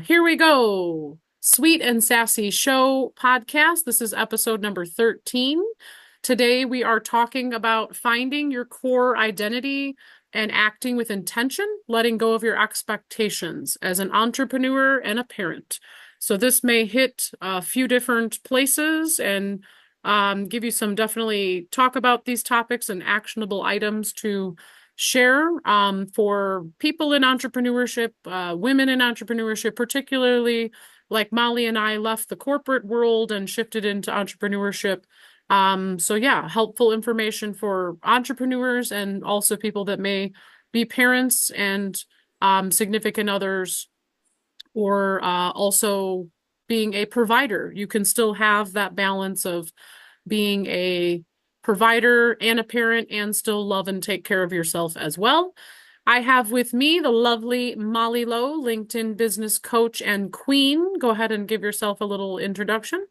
Here we go. Sweet and Sassy Show podcast. This is episode number 13. Today we are talking about finding your core identity and acting with intention, letting go of your expectations as an entrepreneur and a parent. So this may hit a few different places and give you some definitely talk about these topics and actionable items to share for people in entrepreneurship, women in entrepreneurship, particularly like Molly and I left the corporate world and shifted into entrepreneurship. So yeah, helpful information for entrepreneurs and also people that may be parents and significant others, or also being a provider. You can still have that balance of being a provider and a parent and still love and take care of yourself as well. I have with me the lovely Molly Lowe, LinkedIn business coach and queen. Go ahead and give yourself a little introduction.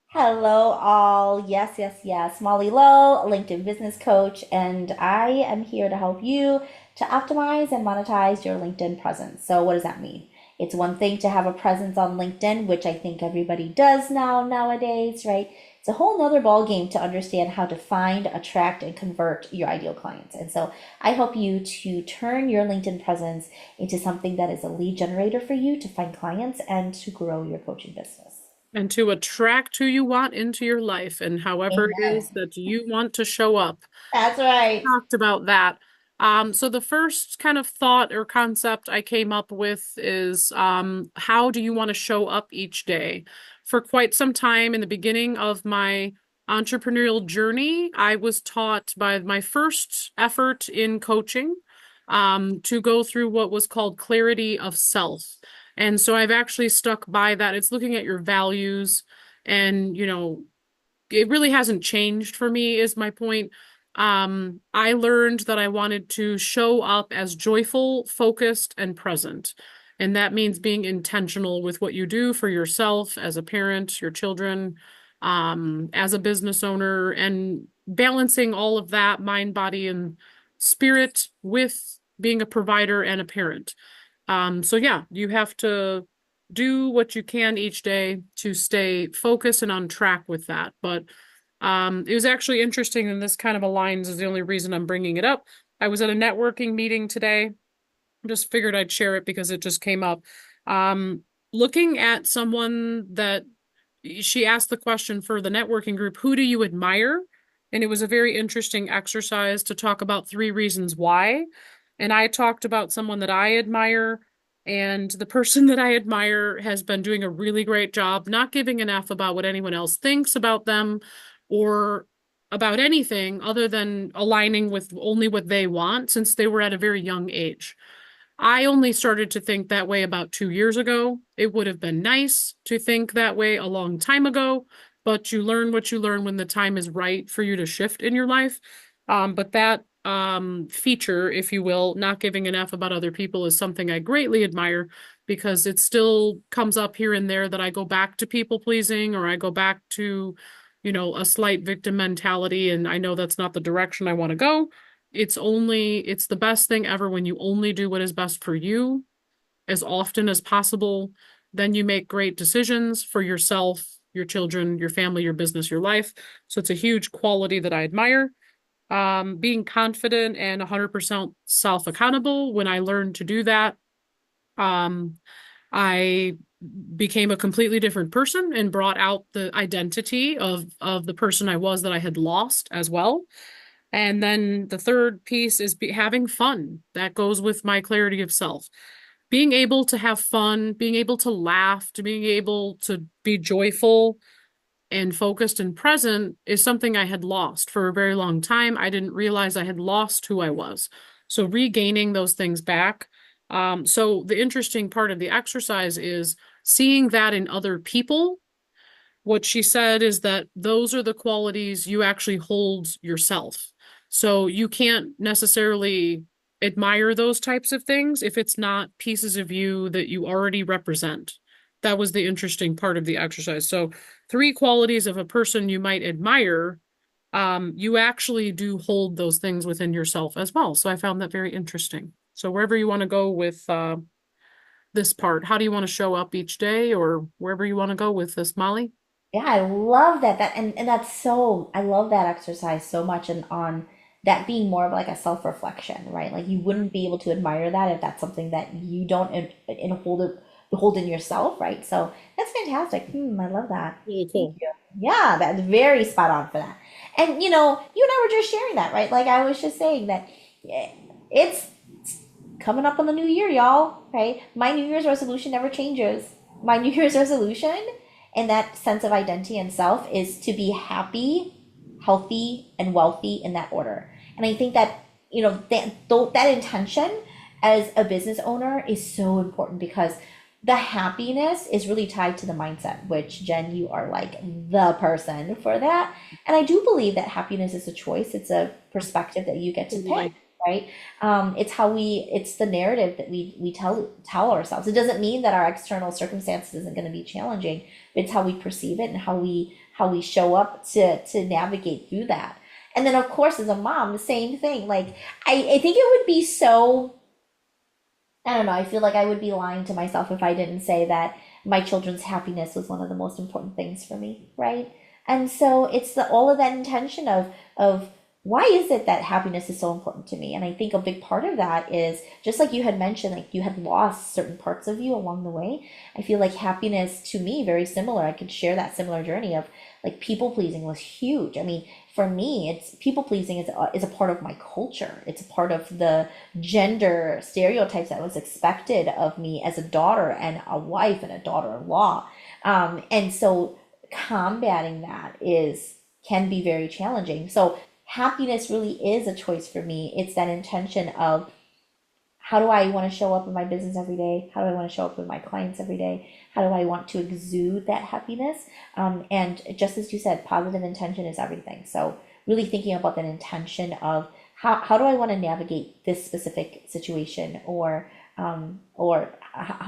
Hello, all. Yes, yes, yes. Molly Lowe, LinkedIn business coach, and I am here to help you to optimize and monetize your LinkedIn presence. So, what does that mean? It's one thing to have a presence on LinkedIn, which I think everybody does nowadays, right? It's a whole nother ball game to understand how to find, attract, and convert your ideal clients. And so, I help you to turn your LinkedIn presence into something that is a lead generator for you to find clients and to grow your coaching business. And to attract who you want into your life and however it is Amen. that you want to show up. That's right. Talked about that. So the first kind of thought or concept I came up with is how do you want to show up each day? For quite some time in the beginning of my entrepreneurial journey, I was taught by my first effort in coaching to go through what was called clarity of self. And so I've actually stuck by that. It's looking at your values and, it really hasn't changed for me, is my point. I learned that I wanted to show up as joyful, focused, and present. And that means being intentional with what you do for yourself as a parent, your children, as a business owner, and balancing all of that mind, body, and spirit with being a provider and a parent. So yeah, you have to do what you can each day to stay focused and on track with that. But it was actually interesting, and this kind of aligns is the only reason I'm bringing it up. I was at a networking meeting today. Just figured I'd share it because it just came up. Um, Looking at someone that she asked the question for the networking group, who do you admire? And it was a very interesting exercise to talk about three reasons why. And I talked about someone that I admire, and the person that I admire has been doing a really great job not giving an F about what anyone else thinks about them or about anything other than aligning with only what they want since they were at a very young age. I only started to think that way about 2 years ago. It would have been nice to think that way a long time ago, but you learn what you learn when the time is right for you to shift in your life. But that feature, if you will, not giving an F about other people is something I greatly admire because it still comes up here and there that I go back to people pleasing or I go back to, a slight victim mentality. And I know that's not the direction I want to go. It's the best thing ever when you only do what is best for you as often as possible. Then you make great decisions for yourself, your children, your family, your business, your life. So it's a huge quality that I admire. Being confident and 100% self-accountable. When I learned to do that, um, I became a completely different person and brought out the identity of the person I was that I had lost as well. And then the third piece is having fun. That goes with my clarity of self. Being able to have fun, being able to laugh, to being able to be joyful and focused and present is something I had lost for a very long time. I didn't realize I had lost who I was. So regaining those things back. So the interesting part of the exercise is seeing that in other people. What she said is that those are the qualities you actually hold yourself. So you can't necessarily admire those types of things if it's not pieces of you that you already represent. That was the interesting part of the exercise. So, three qualities of a person you might admire, you actually do hold those things within yourself as well. So, I found that very interesting. So, wherever you want to go with this part? How do you want to show up each day or wherever you want to go with this, Molly? Yeah, I love that. And that's so I love that exercise so much, and on that being more of like a self-reflection, right? Like you wouldn't be able to admire that if that's something that you don't hold in yourself, right? So that's fantastic. I love that. Really Thank cool. you. Yeah, that's very spot on for that. And you and I were just sharing that, right? Like I was just saying that it's coming up on the new year, y'all. Right? My New Year's resolution never changes. My New Year's resolution and that sense of identity and self is to be happy, healthy, and wealthy in that order. And I think that that intention as a business owner is so important because the happiness is really tied to the mindset, which Jen, you are like the person for that. And I do believe that happiness is a choice. It's a perspective that you get to pick, Totally. right? It's the narrative that we tell ourselves. It doesn't mean that our external circumstances isn't going to be challenging, but it's how we perceive it and how we show up to navigate through that. And then of course as a mom, the same thing. Like I think it would be so I don't know. I feel like I would be lying to myself if I didn't say that my children's happiness was one of the most important things for me, right? And so it's the all of that intention of why is it that happiness is so important to me? And I think a big part of that is just like you had mentioned, like you had lost certain parts of you along the way. I feel like happiness to me very similar. I could share that similar journey of like people pleasing was huge. I mean, for me, it's people pleasing is a part of my culture. It's a part of the gender stereotypes that was expected of me as a daughter and a wife and a daughter-in-law. And so combating that is can be very challenging. So happiness really is a choice for me. It's that intention of how do I want to show up in my business every day? How do I want to show up with my clients every day? How do I want to exude that happiness? And just as you said, positive intention is everything. So really thinking about that intention of how do I want to navigate this specific situation, or how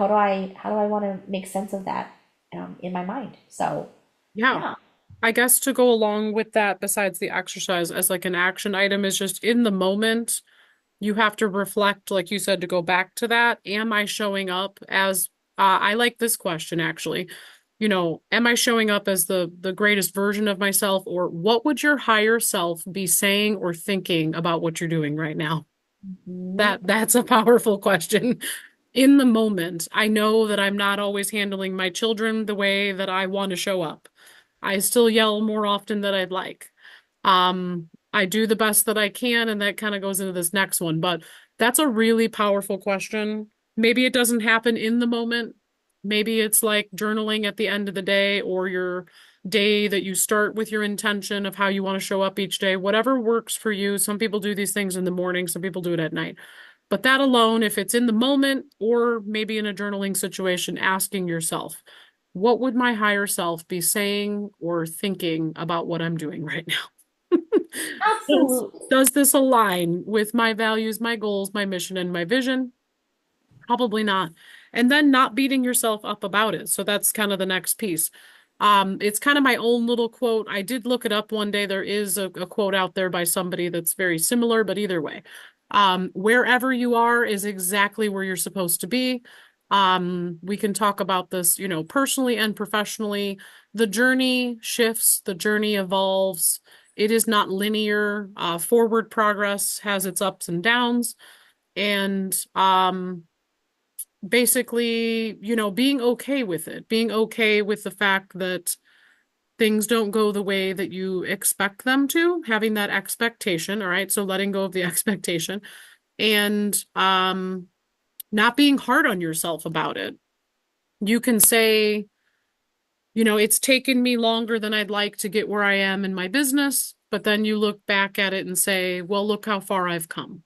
do I want to make sense of that in my mind? So Yeah. yeah. I guess to go along with that, besides the exercise as like an action item, is just in the moment, you have to reflect, like you said, to go back to that. Am I showing up as, I like this question actually. Am I showing up as the greatest version of myself, or what would your higher self be saying or thinking about what you're doing right now? Mhm. That's a powerful question. In the moment, I know that I'm not always handling my children the way that I want to show up. I still yell more often than I'd like. I do the best that I can, and that kind of goes into this next one, but that's a really powerful question. Maybe it doesn't happen in the moment. Maybe it's like journaling at the end of the day or your day that you start with your intention of how you want to show up each day, whatever works for you. Some people do these things in the morning, some people do it at night. But that alone, if it's in the moment or maybe in a journaling situation, asking yourself, what would my higher self be saying or thinking about what I'm doing right now? Does, Absolutely. does this align with my values, my goals, my mission, and my vision? Probably not. And then not beating yourself up about it. So that's kind of the next piece. It's kind of my own little quote. I did look it up one day. There is a quote out there by somebody that's very similar, but either way, wherever you are is exactly where you're supposed to be. We can talk about this, personally and professionally. The journey shifts, the journey evolves. It is not linear. Forward progress has its ups and downs. And basically, being okay with it, being okay with the fact that things don't go the way that you expect them to, having that expectation, all right? So letting go of the expectation and not being hard on yourself about it. You can say, it's taken me longer than I'd like to get where I am in my business, but then you look back at it and say, well, look how far I've come.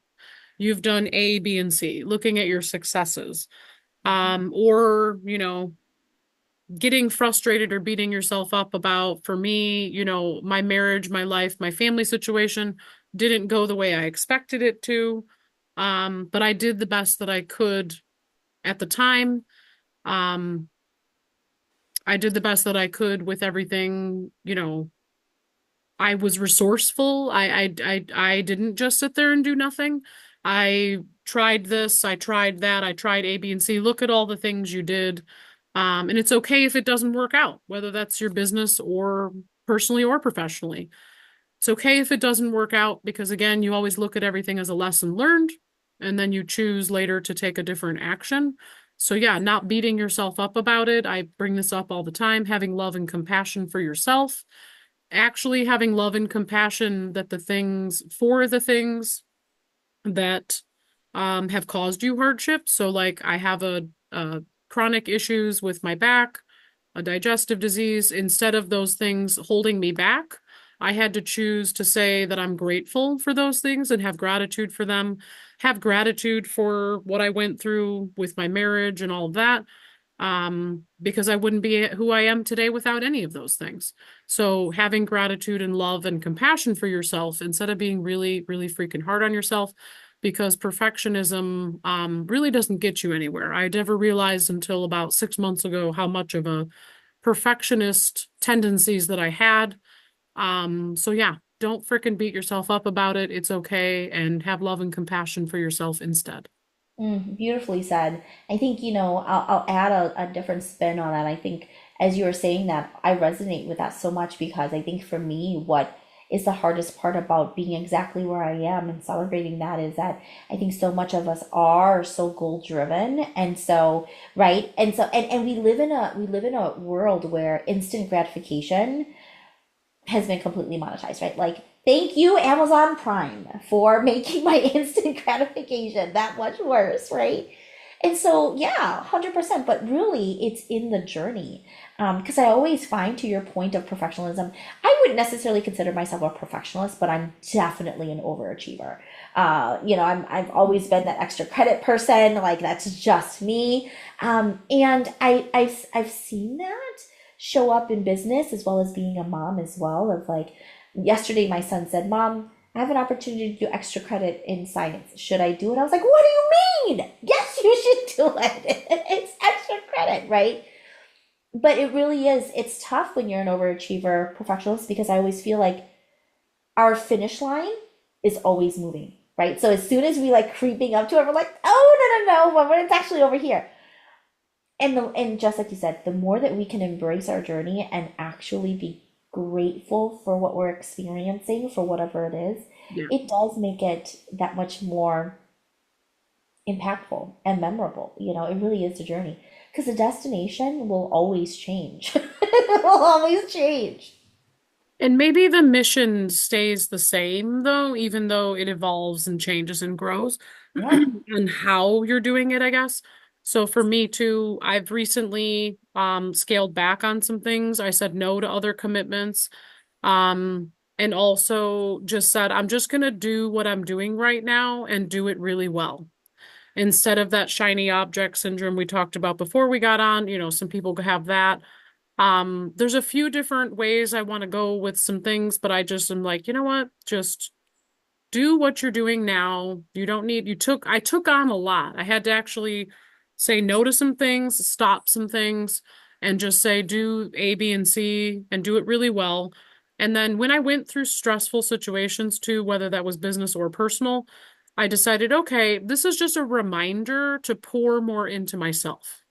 You've done A, B, and C, looking at your successes. Or, getting frustrated or beating yourself up about, for me, my marriage, my life, my family situation didn't go the way I expected it to. But I did the best that I could at the time. Um, I did the best that I could with everything, I was resourceful. I didn't just sit there and do nothing. I tried this, I tried that, I tried A, B, and C. Look at all the things you did. And it's okay if it doesn't work out, whether that's your business or personally or professionally. It's okay if it doesn't work out because, again, you always look at everything as a lesson learned and then you choose later to take a different action. So, yeah, not beating yourself up about it. I bring this up all the time, having love and compassion for yourself, actually having love and compassion that the things that have caused you hardship. So, like, I have a chronic issues with my back, a digestive disease. Instead of those things holding me back, I had to choose to say that I'm grateful for those things and have gratitude for them, have gratitude for what I went through with my marriage and all of that, because I wouldn't be who I am today without any of those things. So having gratitude and love and compassion for yourself instead of being really, really freaking hard on yourself, because perfectionism really doesn't get you anywhere. I never realized until about 6 months ago how much of a perfectionist tendencies that I had. So yeah, don't freaking beat yourself up about it. It's okay, and have love and compassion for yourself instead. Beautifully said. I think, I'll add a different spin on that. I think as you were saying that, I resonate with that so much because I think for me, what is the hardest part about being exactly where I am and celebrating that is that I think so much of us are so goal driven. And so, right. And we live in a world where instant gratification has been completely monetized, right? Like, thank you, Amazon Prime, for making my instant gratification that much worse, right? And so, yeah, 100%. But really, it's in the journey. Because I always find, to your point of perfectionism, I wouldn't necessarily consider myself a perfectionist, but I'm definitely an overachiever. I've always been that extra credit person. Like, that's just me. And I've seen that show up in business as well as being a mom as well. Of like, yesterday my son said, "Mom, I have an opportunity to do extra credit in science. Should I do it?" I was like, "What do you mean? Yes, you should do it. It's extra credit, right?" But it really is. It's tough when you're an overachiever perfectionist because I always feel like our finish line is always moving, right? So as soon as we like creeping up to it, we're like, "Oh, no, no, no, but it's actually over here." And just like you said, the more that we can embrace our journey and actually be grateful for what we're experiencing, for whatever it is, Yeah. it does make it that much more impactful and memorable. It really is the journey because the destination will always change. It will always change. And maybe the mission stays the same though, even though it evolves and changes and grows Yeah. and how you're doing it, I guess. So for me too, I've recently scaled back on some things. I said no to other commitments. And also just said I'm just gonna do what I'm doing right now and do it really well. Instead of that shiny object syndrome we talked about before we got on, some people have that. There's a few different ways I want to go with some things, but I just am like, you know what? Just do what you're doing now. You don't need, I took on a lot. I had to actually say no to some things, stop some things, and just say do A, B, and C and do it really well. And then when I went through stressful situations too, whether that was business or personal, I decided, okay, this is just a reminder to pour more into myself.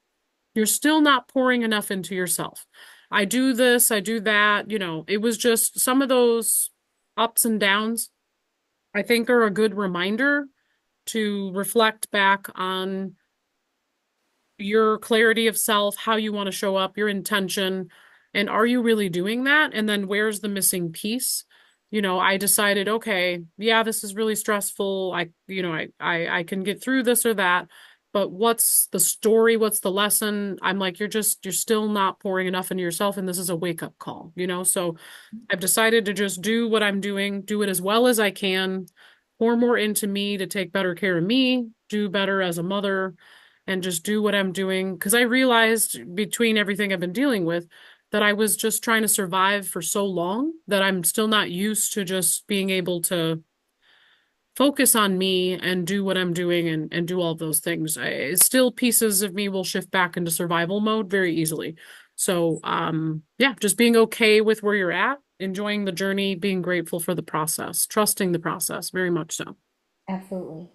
You're still not pouring enough into yourself. I do this, I do that. It was just some of those ups and downs, I think, are a good reminder to reflect back on your clarity of self, how you want to show up, your intention, and are you really doing that? And then where's the missing piece? I decided, okay, yeah, this is really stressful. I can get through this or that, but what's the story? What's the lesson? I'm like, you're still not pouring enough into yourself, and this is a wake-up call. So I've decided to just do what I'm doing, do it as well as I can, pour more into me to take better care of me, do better as a mother, and just do what I'm doing. Because I realized between everything I've been dealing with that I was just trying to survive for so long that I'm still not used to just being able to focus on me and do what I'm doing and do all of those things. Still pieces of me will shift back into survival mode very easily. So, yeah, just being okay with where you're at, enjoying the journey, being grateful for the process, trusting the process, very much so. Absolutely.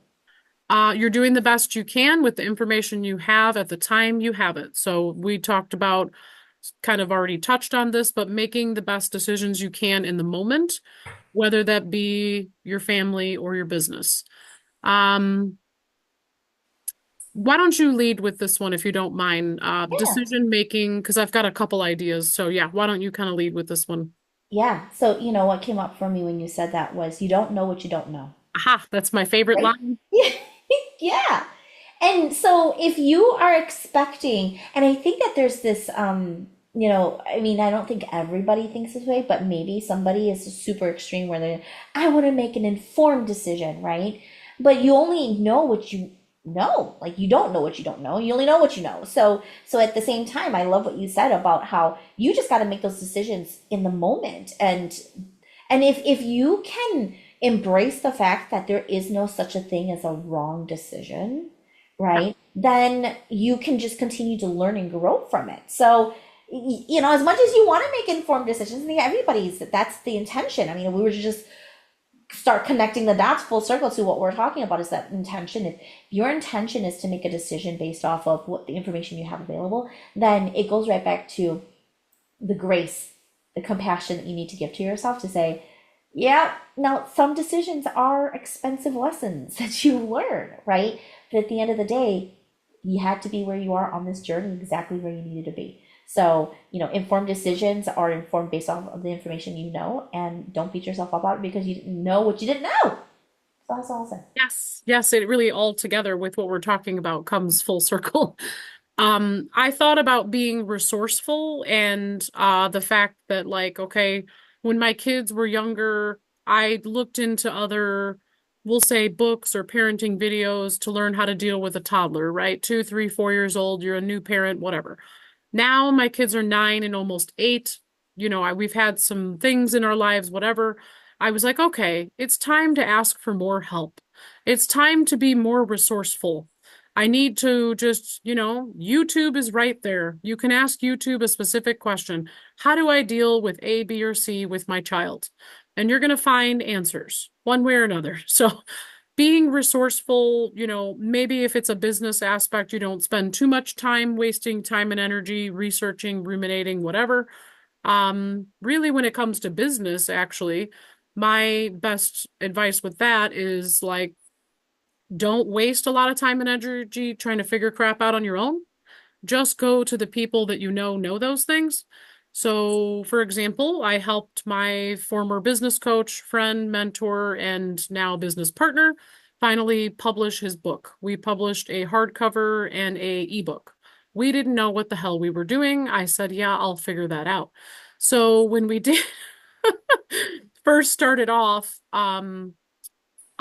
You're doing the best you can with the information you have at the time you have it. So we talked about, kind of already touched on this, but making the best decisions you can in the moment, whether that be your family or your business. Um, why don't you lead with this one if you don't mind? Yeah. Decision making, because I've got a couple ideas. So yeah, why don't you kind of lead with this one? Yeah. So, what came up for me when you said that was you don't know what you don't know. Aha, that's my favorite Right? line. Yeah. Yeah. And so if you are expecting, and I think that there's this, I mean, I don't think everybody thinks this way, but maybe somebody is super extreme where I want to make an informed decision, right? But you only know what you know. Like you don't know what you don't know. You only know what you know. So at the same time, I love what you said about how you just got to make those decisions in the moment. And if you can embrace the fact that there is no such a thing as a wrong decision, right? Then you can just continue to learn and grow from it. So, as much as you want to make informed decisions, I think that's the intention. I mean, we were to just start connecting the dots full circle to what we're talking about is that intention. If your intention is to make a decision based off of what the information you have available, then it goes right back to the grace, the compassion that you need to give to yourself to say, yeah, now some decisions are expensive lessons that you learn, right? But at the end of the day, you had to be where you are on this journey exactly where you needed to be. So, informed decisions are informed based off of the information you know, and don't beat yourself up about it because you didn't know what you didn't know. So that's all I'll say. Yes, yes, it really all together with what we're talking about comes full circle. I thought about being resourceful and the fact that like, okay, when my kids were younger, I looked into other, we'll say books or parenting videos to learn how to deal with a toddler, right? 2, 3, 4 years old, you're a new parent, whatever. Now my kids are 9 and almost 8. We've had some things in our lives, whatever. I was like, okay, it's time to ask for more help. It's time to be more resourceful. I need to just, YouTube is right there. You can ask YouTube a specific question. How do I deal with A, B, or C with my child? And you're going to find answers one way or another. So being resourceful, maybe if it's a business aspect, you don't spend too much time wasting time and energy researching, ruminating, whatever. Really, when it comes to business, actually, my best advice with that is like, don't waste a lot of time and energy trying to figure crap out on your own. Just go to the people that know those things. So, for example, I helped my former business coach, friend, mentor, and now business partner finally publish his book. We published a hardcover and a ebook. We didn't know what the hell we were doing. I said, "Yeah, I'll figure that out." So, when we did first started off,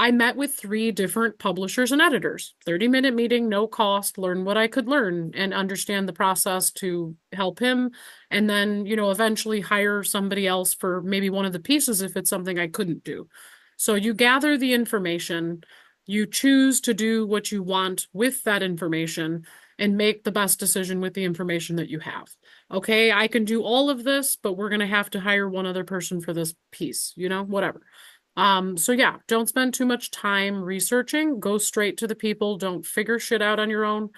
I met with 3 different publishers and editors. 30-minute meeting, no cost, learn what I could learn and understand the process to help him. And then, eventually hire somebody else for maybe one of the pieces if it's something I couldn't do. So you gather the information, you choose to do what you want with that information and make the best decision with the information that you have. Okay, I can do all of this, but we're going to have to hire one other person for this piece, whatever. So yeah, don't spend too much time researching. Go straight to the people. Don't figure shit out on your own.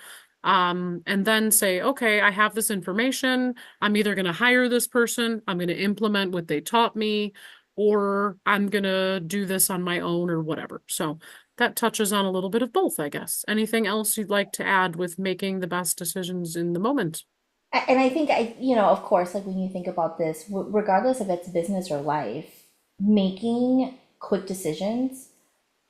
And then say, okay, I have this information. I'm either going to hire this person, I'm going to implement what they taught me, or I'm going to do this on my own or whatever. So that touches on a little bit of both, I guess. Anything else you'd like to add with making the best decisions in the moment? And I think of course, like when you think about this, regardless if it's business or life, making quick decisions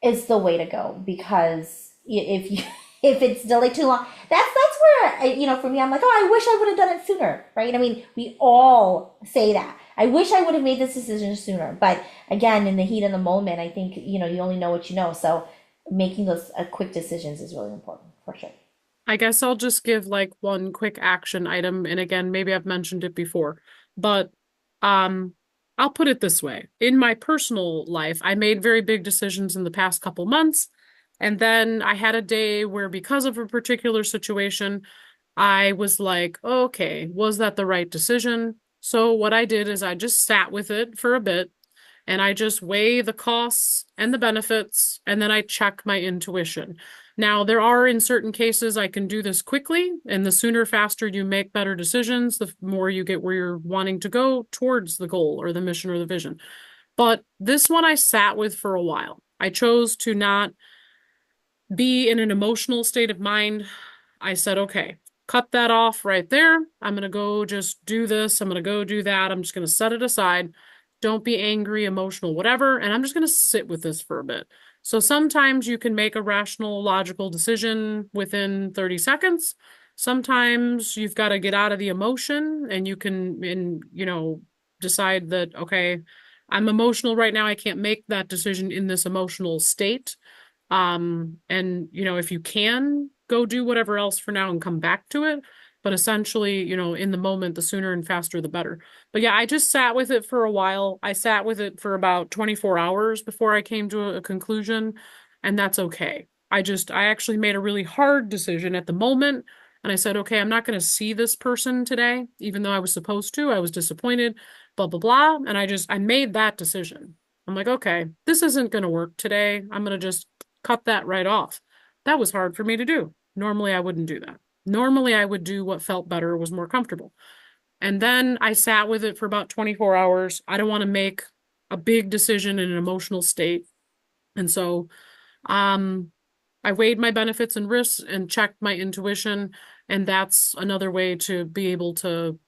is the way to go because if you if it's delayed too long, that's where for me, I'm like, oh, I wish I would have done it sooner, right? I mean, we all say that. I wish I would have made this decision sooner, but again, in the heat of the moment, I think you only know what you know. So making those quick decisions is really important for sure. I guess I'll just give like one quick action item. And again, maybe I've mentioned it before, but um, I'll put it this way. In my personal life, I made very big decisions in the past couple months. And then I had a day where, because of a particular situation, I was like, okay, was that the right decision? So what I did is I just sat with it for a bit and I just weigh the costs and the benefits, and then I check my intuition. Now, there are in certain cases I can do this quickly, and the sooner, faster you make better decisions, the more you get where you're wanting to go towards the goal or the mission or the vision. But this one I sat with for a while. I chose to not be in an emotional state of mind. I said, okay, cut that off right there. I'm going to go just do this. I'm going to go do that. I'm just going to set it aside. Don't be angry, emotional, whatever. And I'm just going to sit with this for a bit. So sometimes you can make a rational, logical decision within 30 seconds. Sometimes you've got to get out of the emotion and you can, decide that, okay, I'm emotional right now. I can't make that decision in this emotional state. And if you can go do whatever else for now and come back to it, but essentially, in the moment, the sooner and faster, the better. But yeah, I just sat with it for a while. I sat with it for about 24 hours before I came to a conclusion, and that's okay. I actually made a really hard decision at the moment, and I said, okay, I'm not going to see this person today, even though I was supposed to. I was disappointed, blah, blah, blah. And I made that decision. I'm like, okay, this isn't going to work today. I'm going to just cut that right off. That was hard for me to do. Normally, I wouldn't do that. Normally, I would do what felt better, was more comfortable. And then I sat with it for about 24 hours. I don't want to make a big decision in an emotional state. And so, um, I weighed my benefits and risks and checked my intuition. And that's another way to be able to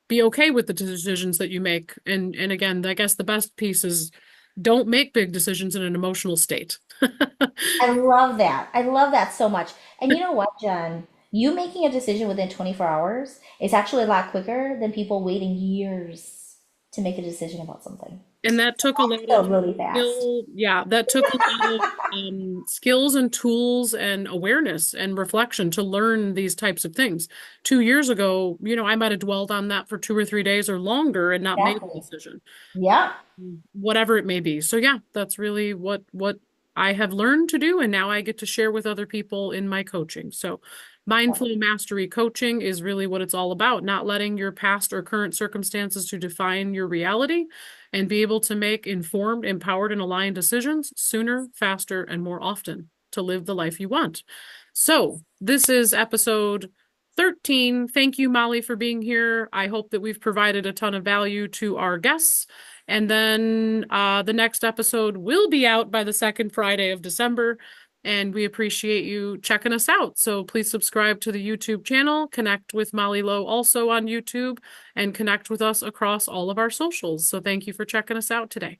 be okay with the decisions that you make. And again, I guess the best piece is don't make big decisions in an emotional state. I love that. I love that so much. And you know what, Jen? You making a decision within 24 hours is actually a lot quicker than people waiting years to make a decision about something. And that took a lot So of really fast. skill. Yeah, that took a lot of skills and tools and awareness and reflection to learn these types of things. 2 years ago, I might have dwelled on that for 2 or 3 days or longer and not made the Exactly. decision, Yep. whatever it may be. So yeah, that's really what I have learned to do, and now I get to share with other people in my coaching. So mindful mastery coaching is really what it's all about, not letting your past or current circumstances to define your reality and be able to make informed, empowered, and aligned decisions sooner, faster, and more often to live the life you want. So this is episode 13. Thank you, Molly, for being here. I hope that we've provided a ton of value to our guests. And then the next episode will be out by the second Friday of December. And we appreciate you checking us out. So please subscribe to the YouTube channel, connect with Molly Lowe also on YouTube, and connect with us across all of our socials. So thank you for checking us out today.